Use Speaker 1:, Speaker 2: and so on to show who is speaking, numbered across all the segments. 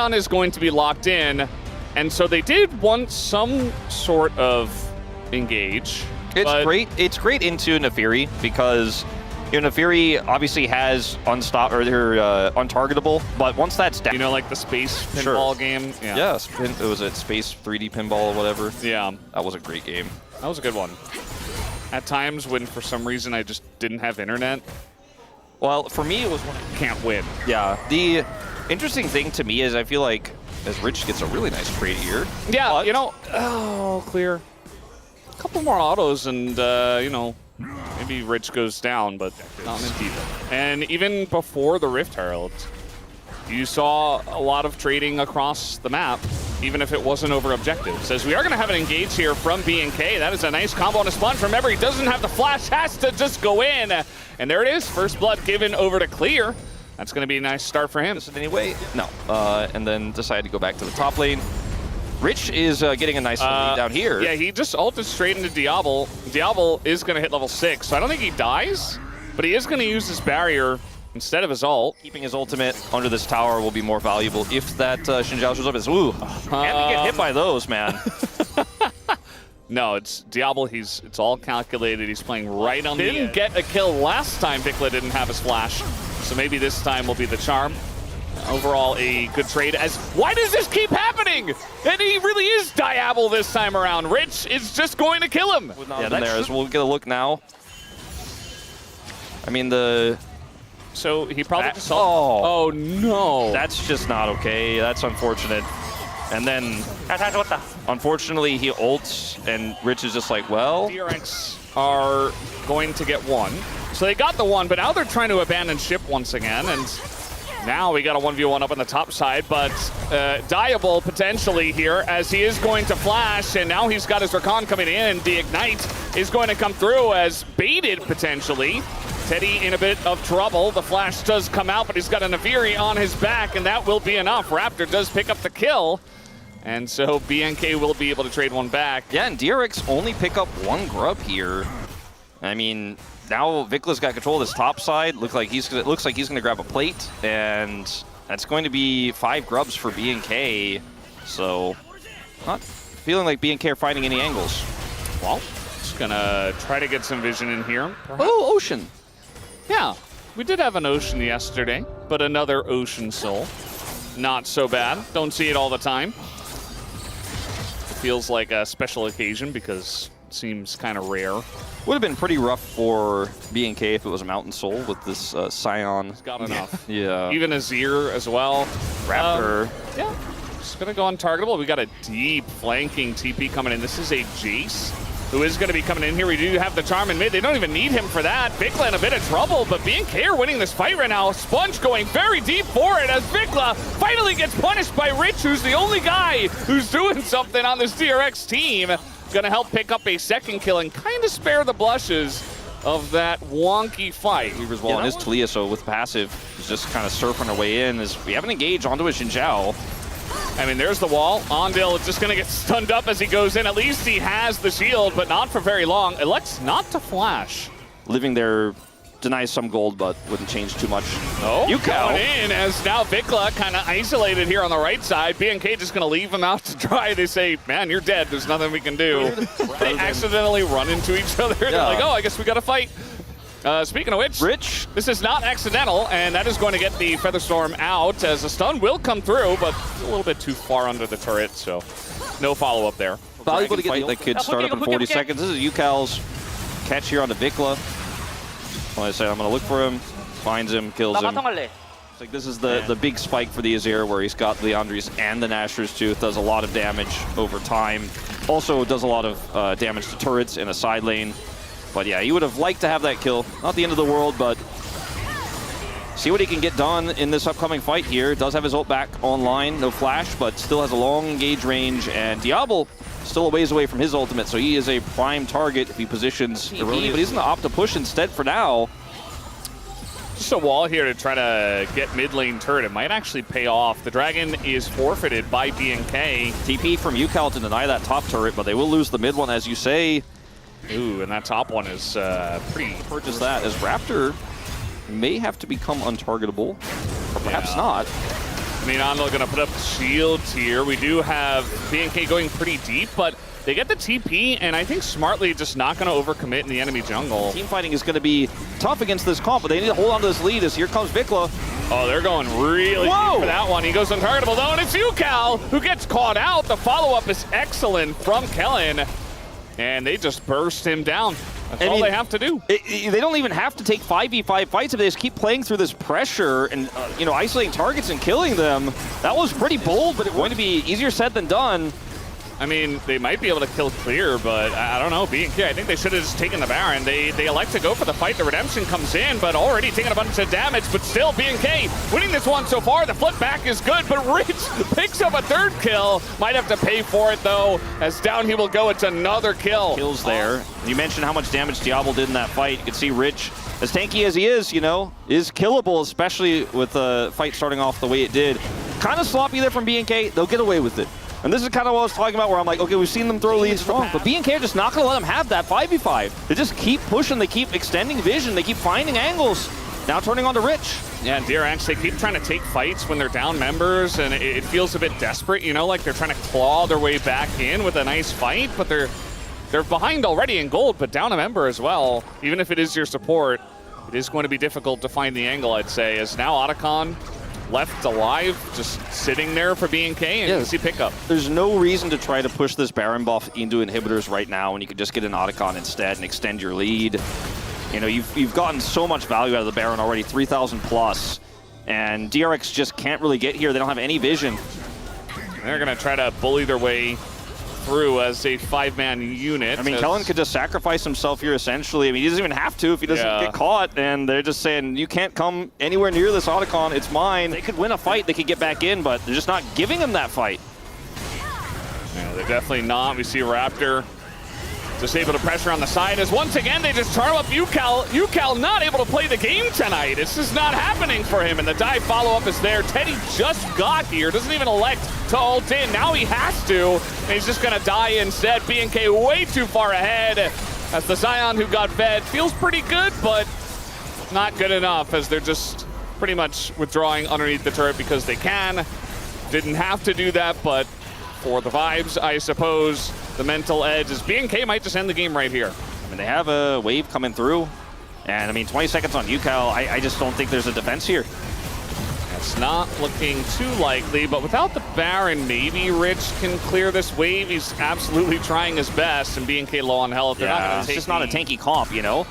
Speaker 1: Sion is going to be locked in, and so they did want some sort of engage.
Speaker 2: It's great. It's great into Nefiri because Nefiri obviously has untargetable, but once that's down,
Speaker 1: you know, like the space pinball game.
Speaker 2: Yeah, it was a space 3D pinball or whatever.
Speaker 1: Yeah,
Speaker 2: that was a great game.
Speaker 1: That was a good one. At times when for some reason I just didn't have internet.
Speaker 2: Well, for me it was when
Speaker 1: I can't win.
Speaker 2: Yeah, the interesting thing to me is I feel like as Rich gets a really nice trade here.
Speaker 1: Yeah, but, you know, oh, clear. A couple more autos and, you know, maybe Rich goes down, but not meant either. And even before the Rift Herald, you saw a lot of trading across the map, even if it wasn't over objectives. As we are going to have an engage here from BNK. That is a nice combo on a sponge. Remember, he doesn't have the flash, has to just go in. And there it is, first blood given over to Clear. That's going to be a nice start for him.
Speaker 2: Anyway, no. And then decided to go back to the top lane. Rich is getting a nice lead down here.
Speaker 1: Yeah, he just ulted straight into Diablo. Diablo is going to hit level 6, so I don't think he dies, but he is going to use his barrier instead of his ult.
Speaker 2: Keeping his ultimate under this tower will be more valuable if that Xin Zhao shows up. Ooh, can't get hit by those, man.
Speaker 1: No, it's Diablo. It's all calculated. He's playing right on the edge. Didn't get a kill last time. Vikla didn't have his flash, so maybe this time will be the charm. Overall, a good trade. Why does this keep happening? And he really is Diablo this time around. Rich is just going to kill him.
Speaker 2: Yeah, there as we'll get a look now. I mean
Speaker 1: So he probably just saw. Oh no!
Speaker 2: That's just not okay. That's unfortunate. And then, unfortunately, he ults, and Rich is just like, well.
Speaker 1: DRX are going to get one. So they got the one, but now they're trying to abandon ship once again, and now we got a 1v1 up on the top side, but Diable potentially here as he is going to flash, and now he's got his Rakan coming in. The Ignite is going to come through as baited potentially. Teddy in a bit of trouble. The flash does come out, but he's got a Nefiri on his back, and that will be enough. Raptor does pick up the kill, and so BNK will be able to trade one back.
Speaker 2: Yeah, and DRX only pick up one grub here. I mean, now Vikla's got control of this top side. Looks like he's going to grab a plate, and that's going to be 5 grubs for BNK. So, not feeling like BNK are finding any angles.
Speaker 1: Well, just going to try to get some vision in here. Perhaps.
Speaker 2: Oh, Ocean.
Speaker 1: Yeah, we did have an Ocean yesterday, but another Ocean Soul. Not so bad. Don't see it all the time. It feels like a special occasion because it seems kind of rare.
Speaker 2: Would have been pretty rough for BNK if it was a Mountain Soul with this Sion.
Speaker 1: It's got enough.
Speaker 2: Yeah.
Speaker 1: Even Azir as well.
Speaker 2: Raptor.
Speaker 1: Yeah, just going to go untargetable. We got a deep flanking TP coming in. This is a Jace who is going to be coming in here. We do have the charm in mid. They don't even need him for that. Vikla in a bit of trouble, but BNK are winning this fight right now. Sponge going very deep for it as Vikla finally gets punished by Rich, who's the only guy who's doing something on this DRX team. Going to help pick up a second kill and kind of spare the blushes of that wonky fight.
Speaker 2: As well, and his Talia, so with passive, is just kind of surfing her way in as we haven't engaged onto a Xin Zhao.
Speaker 1: I mean, there's the wall. Ondil is just going to get stunned up as he goes in. At least he has the shield, but not for very long. Elects not to flash.
Speaker 2: Living there denies some gold, but wouldn't change too much.
Speaker 1: Oh, coming in as now Vikla kind of isolated here on the right side. BNK just going to leave him out to dry. They say, man, you're dead. There's nothing we can do. They accidentally run into each other. Yeah. They're like, oh, I guess we got to fight. Speaking of which,
Speaker 2: Rich,
Speaker 1: this is not accidental, and that is going to get the Featherstorm out as the stun will come through, but a little bit too far under the turret, so no follow-up there.
Speaker 2: Valuable to get that could start up in 40 seconds. This is Yukal's catch here on the Vikla. Like I said, I'm going to look for him, finds him, kills him. It's like this is the big spike for the Azir where he's got the Andres and the Nashor's Tooth. Does a lot of damage over time. Also does a lot of damage to turrets in a side lane. But yeah, he would have liked to have that kill. Not the end of the world, but see what he can get done in this upcoming fight here. Does have his ult back online, no flash, but still has a long engage range. And Diablo still a ways away from his ultimate, so he is a prime target if he positions Eroni, but he's going to opt to push instead for now.
Speaker 1: Just a wall here to try to get mid lane turret. It might actually pay off. The dragon is forfeited by BNK.
Speaker 2: TP from Yukal to deny that top turret, but they will lose the mid one, as you say.
Speaker 1: Ooh, and that top one is pretty...
Speaker 2: Purchase that, as Raptor may have to become untargetable, or perhaps not.
Speaker 1: I mean, Anlo gonna put up shields here. We do have BNK going pretty deep, but they get the TP, and I think smartly just not gonna overcommit in the enemy jungle.
Speaker 2: Team fighting is gonna be tough against this comp, but they need to hold on to this lead as here comes Vikla.
Speaker 1: Oh, they're going really deep for that one. He goes untargetable though, and it's UCal who gets caught out. The follow-up is excellent from Kellen, and they just burst him down. That's all they have to do.
Speaker 2: They don't even have to take 5v5 fights if they just keep playing through this pressure and you know, isolating targets and killing them. That was pretty bold, but it's going to be easier said than done.
Speaker 1: I mean, they might be able to kill clear, but I don't know. BNK, I think they should have just taken the Baron. They elect to go for the fight. The redemption comes in, but already taking a bunch of damage. But still, BNK winning this one so far. The flip back is good, but Rich picks up a third kill. Might have to pay for it, though, as down he will go. It's another kill.
Speaker 2: Kills there. You mentioned how much damage Diablo did in that fight. You can see Rich, as tanky as he is, you know, is killable, especially with the fight starting off the way it did. Kind of sloppy there from BNK. They'll get away with it. And this is kind of what I was talking about, where I'm like, okay, we've seen them throw leads strong, but BNK are just not going to let them have that 5v5. They just keep pushing, they keep extending vision, they keep finding angles. Now turning on to Rich.
Speaker 1: Yeah, and DRX, they keep trying to take fights when they're down members, and it feels a bit desperate, you know, like they're trying to claw their way back in with a nice fight, but they're behind already in gold, but down a member as well. Even if it is your support, it is going to be difficult to find the angle, I'd say, as now Otacon left alive, just sitting there for BNK, and you see pickup.
Speaker 2: There's no reason to try to push this Baron buff into inhibitors right now when you could just get an Otacon instead and extend your lead. You know, you've gotten so much value out of the Baron already, 3,000 plus, and DRX just can't really get here. They don't have any vision.
Speaker 1: They're gonna try to bully their way through as a 5-man unit.
Speaker 2: I mean, Kellen could just sacrifice himself here, essentially. I mean, he doesn't even have to if he doesn't get caught, and they're just saying, you can't come anywhere near this Otacon, it's mine. They could win a fight, they could get back in, but they're just not giving him that fight.
Speaker 1: Yeah, they're definitely not. We see Raptor just able to pressure on the side, as once again they just charm up UCal. UCal not able to play the game tonight. It's just not happening for him, and the dive follow-up is there. Teddy just got here, doesn't even elect to ult in. Now he has to, and he's just gonna die instead. BNK way too far ahead, as the Zion who got fed feels pretty good, but not good enough, as they're just pretty much withdrawing underneath the turret because they can. Didn't have to do that, but for the vibes, I suppose. The mental edge is BNK might just end the game right here.
Speaker 2: I mean, they have a wave coming through, and I mean, 20 seconds on UCal, I just don't think there's a defense here.
Speaker 1: It's not looking too likely, but without the Baron, maybe Rich can clear this wave. He's absolutely trying his best, and BNK low on health. They're not gonna take
Speaker 2: it's just not a tanky comp, you know?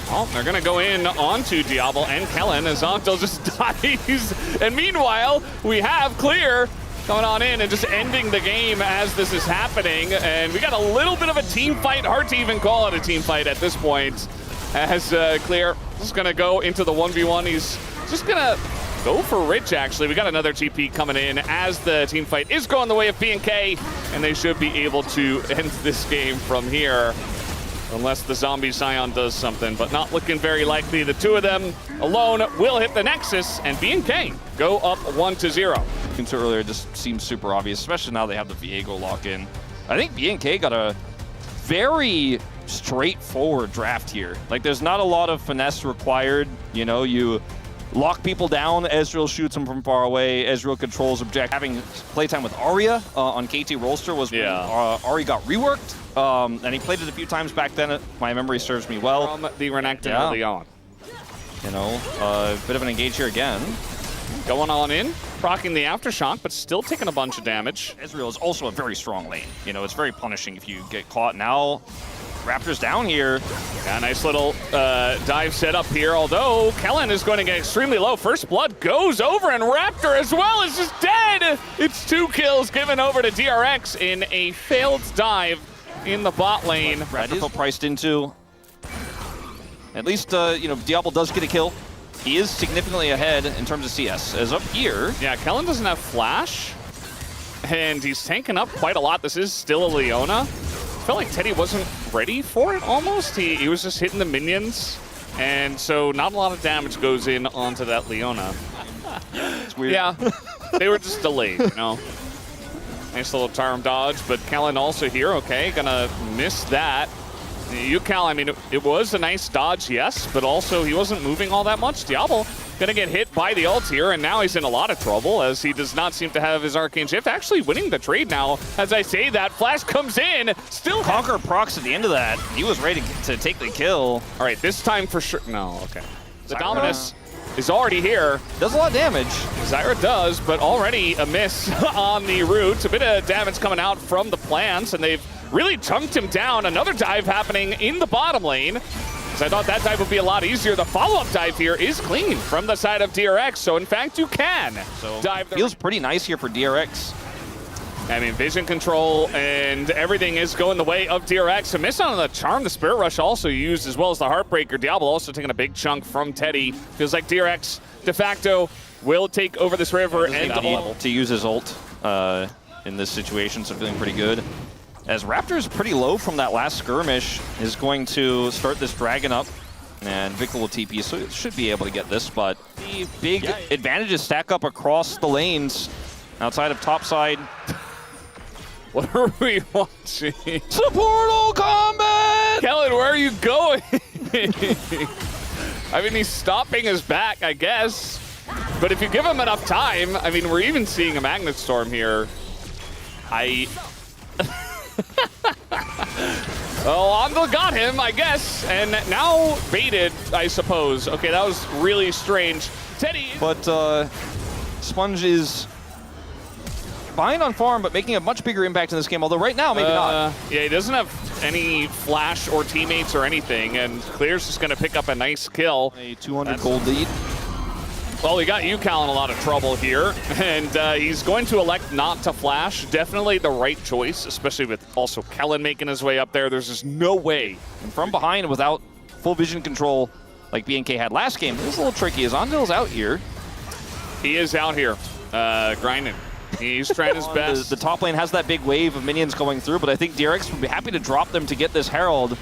Speaker 1: Oh, they're gonna go in onto Diablo and Kellen as Octo just dies. And meanwhile, we have Clear coming on in and just ending the game as this is happening. And we got a little bit of a team fight. Hard to even call it a team fight at this point, as Clear is going to go into the 1v1. He's just going to go for Rich, actually. We got another TP coming in as the team fight is going the way of BNK, and they should be able to end this game from here. Unless the zombie Zion does something, but not looking very likely. The two of them alone will hit the Nexus, and BNK go up 1-0.
Speaker 2: Into earlier, it just seems super obvious, especially now they have the Viego lock in. I think BNK got a very straightforward draft here. Like, there's not a lot of finesse required. You know, you lock people down, Ezreal shoots them from far away, Ezreal controls object. Having playtime with Arya on KT Rolster was when Arya got reworked. And he played it a few times back then. My memory serves me well.
Speaker 1: From the Renekton early on.
Speaker 2: You know, a bit of an engage here again.
Speaker 1: Going on in, proccing the Aftershock, but still taking a bunch of damage.
Speaker 2: Ezreal is also a very strong lane. You know, it's very punishing if you get caught. Now, Raptor's down here.
Speaker 1: Yeah, nice little dive set up here, although Kellen is going to get extremely low. First blood goes over, and Raptor as well is just dead. It's 2 kills given over to DRX in a failed dive in the bot lane.
Speaker 2: Raptor priced into. At least, you know, Diablo does get a kill. He is significantly ahead in terms of CS. As up here.
Speaker 1: Yeah, Kellen doesn't have flash, and he's tanking up quite a lot. This is still a Leona. I felt like Teddy wasn't ready for it almost. He was just hitting the minions, and so not a lot of damage goes in onto that Leona.
Speaker 2: It's weird.
Speaker 1: Yeah, they were just delayed, you know. Nice little charm dodge, but Kellen also here, okay, gonna miss that. UCal, I mean, it was a nice dodge, yes, but also he wasn't moving all that much. Diablo gonna get hit by the ult here, and now he's in a lot of trouble as he does not seem to have his arcane shift. Actually winning the trade now. As I say that, Flash comes in, still
Speaker 2: Conquer procs at the end of that. He was ready to take the kill.
Speaker 1: All right, this time for sure. No, okay. The Dominus is already here.
Speaker 2: Does a lot of damage.
Speaker 1: Zyra does, but already a miss on the root. A bit of damage coming out from the plants, and they've really chunked him down. Another dive happening in the bottom lane. I thought that dive would be a lot easier. The follow-up dive here is clean from the side of DRX, so in fact you can dive.
Speaker 2: Feels pretty nice here for DRX.
Speaker 1: I mean, vision control and everything is going the way of DRX. A miss on the charm, the Spirit Rush also used, as well as the Heartbreaker. Diablo also taking a big chunk from Teddy. Feels like DRX de facto will take over this river and
Speaker 2: to use his ult in this situation, so feeling pretty good. As Raptor is pretty low from that last skirmish, is going to start this dragon up, and Vikla will TP, so it should be able to get this, but the big advantages stack up across the lanes outside of topside.
Speaker 1: What are we watching?
Speaker 2: Supportal combat!
Speaker 1: Kellen, where are you going? I mean, he's stopping his back, I guess. But if you give him enough time, I mean, we're even seeing a Magnet Storm here. Oh, Andal got him, I guess, and now baited, I suppose. Okay, that was really strange. Teddy.
Speaker 2: But Sponge is behind on farm, but making a much bigger impact in this game, although right now, maybe not.
Speaker 1: Yeah, he doesn't have any flash or teammates or anything, and Clear's just going to pick up a nice kill.
Speaker 2: A 200 gold lead.
Speaker 1: Well, we got UCal in a lot of trouble here, and he's going to elect not to flash. Definitely the right choice, especially with also Kellen making his way up there. There's just no way.
Speaker 2: And from behind without full vision control like BNK had last game, this is a little tricky as Andal's out here.
Speaker 1: He is out here, grinding. He's trying his best.
Speaker 2: The top lane has that big wave of minions going through, but I think DRX would be happy to drop them to get this Herald.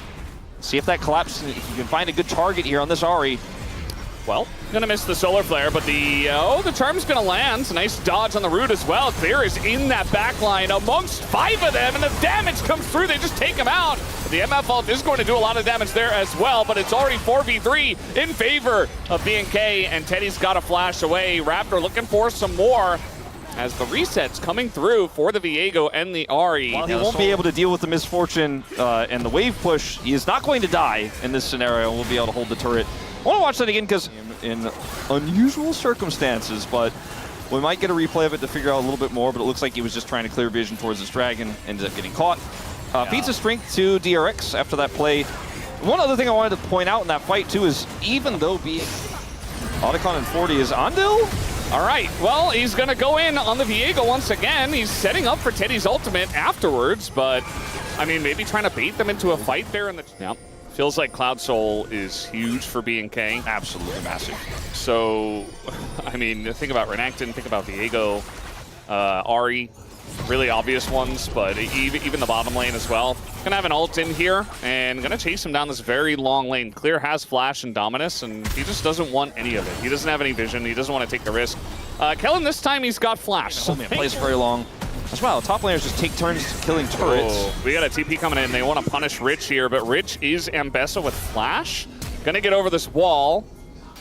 Speaker 2: See if that collapses. If you can find a good target here on this Ahri.
Speaker 1: Well, gonna miss the solar flare, but the charm's gonna land. Nice dodge on the root as well. Clear is in that back line amongst 5 of them, and the damage comes through. They just take him out. The MF ult is going to do a lot of damage there as well, but it's already 4v3 in favor of BNK, and Teddy's got to flash away. Raptor looking for some more as the resets coming through for the Viego and the Ahri.
Speaker 2: While he won't be able to deal with the misfortune and the wave push, he is not going to die in this scenario and will be able to hold the turret. I want to watch that again because in unusual circumstances, but we might get a replay of it to figure out a little bit more, but it looks like he was just trying to clear vision towards this dragon, ended up getting caught. Feeds his strength to DRX after that play. One other thing I wanted to point out in that fight too is even though being Otacon and 40 is Andal.
Speaker 1: All right, well, he's going to go in on the Viego once again. He's setting up for Teddy's ultimate afterwards, but I mean, maybe trying to bait them into a fight there in the... Yep. Feels like Cloud Soul is huge for BNK.
Speaker 2: Absolutely massive.
Speaker 1: So, I mean, think about Renekton, think about Viego, Ahri, really obvious ones, but even the bottom lane as well. Gonna have an ult in here, and gonna chase him down this very long lane. Clear has Flash and Dominus, and he just doesn't want any of it. He doesn't have any vision, he doesn't want to take the risk. Kellen, this time he's got Flash.
Speaker 2: So plays very long. As well, top laners just take turns killing turrets.
Speaker 1: Oh, we got a TP coming in. They want to punish Rich here, but Rich is Ambessa with Flash. Gonna get over this wall.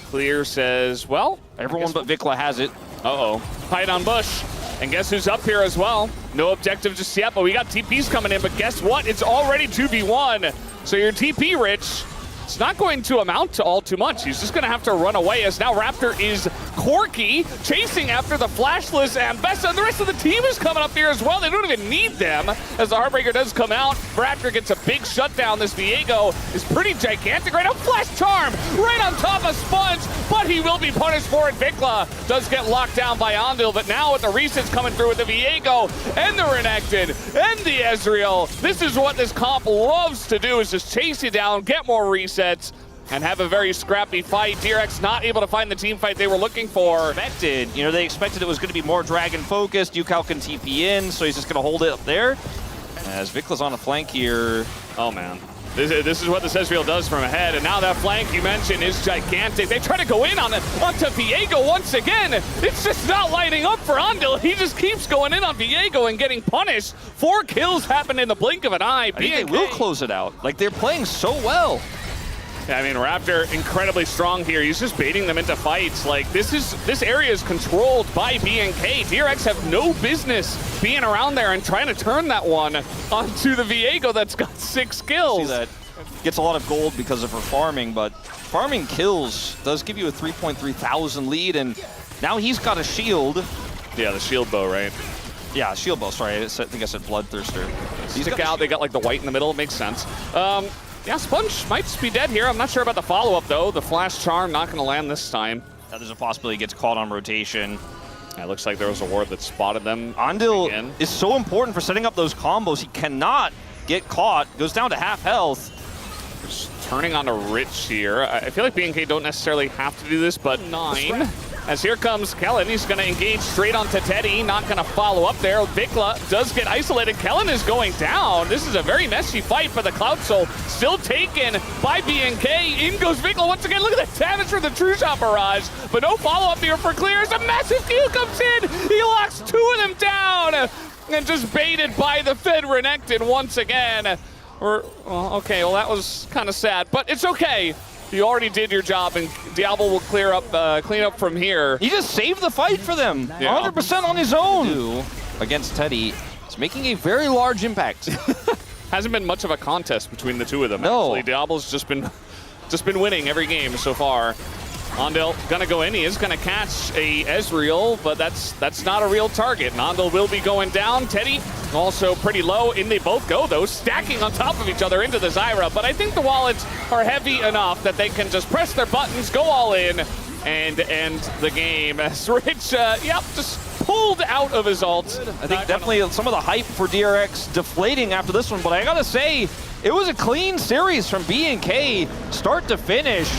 Speaker 1: Clear says, well,
Speaker 2: everyone but Vikla has it.
Speaker 1: Uh-oh. Hide on Bush. And guess who's up here as well? No objective just yet, but we got TPs coming in, but guess what? It's already 2v1. So your TP, Rich, it's not going to amount to all too much. He's just going to have to run away as now Raptor is Corki chasing after the flashless Ambessa. And the rest of the team is coming up here as well. They don't even need them as the Heartbreaker does come out. Raptor gets a big shutdown. This Viego is pretty gigantic right now. Flash Charm right on top of Sponge, but he will be punished for it. Vikla does get locked down by Andal, but now with the resets coming through with the Viego and the Renekton and the Ezreal, this is what this comp loves to do, is just chase you down, get more resets, and have a very scrappy fight. DRX not able to find the team fight they were looking for.
Speaker 2: You know, they expected it was going to be more dragon focused. UCal can TP in, so he's just going to hold it up there. As Vikla's on a flank here.
Speaker 1: Oh man. This is what the Ezreal does from ahead, and now that flank you mentioned is gigantic. They try to go in on it onto Viego once again. It's just not lighting up for Andil. He just keeps going in on Viego and getting punished. 4 kills happen in the blink of an eye.
Speaker 2: I think they will close it out. Like, they're playing so well.
Speaker 1: Yeah, I mean, Raptor incredibly strong here. He's just baiting them into fights. Like, this area is controlled by BNK. DRX have no business being around there and trying to turn that one onto the Viego that's got 6 kills.
Speaker 2: See that gets a lot of gold because of her farming, but farming kills does give you a 3.3 thousand lead, and now he's got a shield.
Speaker 1: Yeah, the shield bow, right?
Speaker 2: Yeah, shield bow. Sorry, I think I said bloodthirster.
Speaker 1: Stick out. They got like the white in the middle. It makes sense. Yeah, Sponge might just be dead here. I'm not sure about the follow-up, though. The flash charm not going to land this time.
Speaker 2: Now there's a possibility he gets caught on rotation.
Speaker 1: Yeah, it looks like there was a ward that spotted them.
Speaker 2: Andil is so important for setting up those combos. He cannot get caught. Goes down to half health.
Speaker 1: Just turning on a Rich here. I feel like BNK don't necessarily have to do this, but 9. As here comes Kellen, he's going to engage straight onto Teddy, not going to follow up there. Vikla does get isolated. Kellen is going down. This is a very messy fight for the Cloud Soul. Still taken by BNK. In goes Vikla once again. Look at the damage from the True Shot Barrage. But no follow-up here for clears. A massive kill comes in. He locks 2 of them down. And just baited by the Fed Renekton once again. Okay, well, that was kind of sad, but it's okay. You already did your job, and Diablo will clean up from here.
Speaker 2: He just saved the fight for them, 100% on his own. Against Teddy, it's making a very large impact.
Speaker 1: Hasn't been much of a contest between the two of them.
Speaker 2: No,
Speaker 1: actually. Diablo's just been winning every game so far. Andil gonna go in. He is gonna catch a Ezreal, but that's not a real target. And Andil will be going down. Teddy also pretty low. In they both go though, stacking on top of each other into the Zyra. But I think the wallets are heavy enough that they can just press their buttons, go all in, and end the game. As Rich, just pulled out of his ult.
Speaker 2: I think definitely some of the hype for DRX deflating after this one. But I gotta say, it was a clean series from BNK, start to finish.